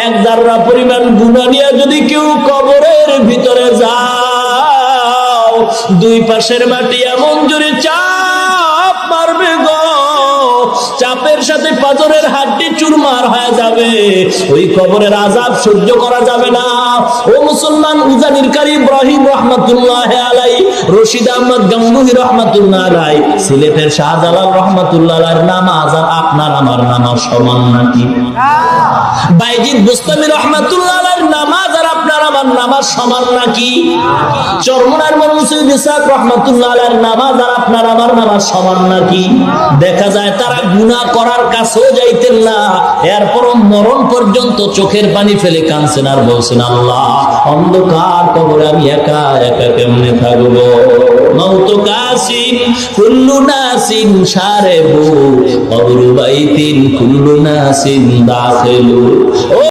এক জাররা পরিমাণ গুনাহ নিয়ে যদি কেউ কবরের ভিতরে যাও, দুই পাশের মাটি এমন জোরে চাপ মারবে গো, চাপের সাথে পাথরের হাড্ডি চুরমার হয়ে যাবে, ওই কবরের আযাব সহ্য করা যাবে না। ও মুসলমান, উজানির কারি ইব্রাহিম রহমাতুল্লাহ আলাইহি, রশিদ আহমদ গাঙ্গুহি রহমাতুল্লাহ আলাইহি, সিলেটের শাহজালাল রহমাতুল্লাহ আলাইহির নামাজ আর আপনার আমার নামাজ সমান নাকি? বাইজিদ বুস্তামি রহমাতুল্লাহ আলাইহির নামাজ আর আপনার আমার নামাজ সমান নাকি? চরমনার মুফতি ইসহাক রহমাতুল্লাহ আলাইহির নামাজ আর আপনার আমার নামাজ সমান নাকি? দেখা যায় তারা গুনাহ করার কাছেও যাইতেন না, এরপরও মরণ পর্যন্ত চোখের পানি ফেলে কাঁদছেন আর বলছেন, আল্লাহ, অন্ধকার কবরে আমি একা একা কেমনে থাকবো? মাউত কাসিন কুল্লু নাসিন শারেবু কবরু বাইতিন কুল্লু নাসিন দাখিলু।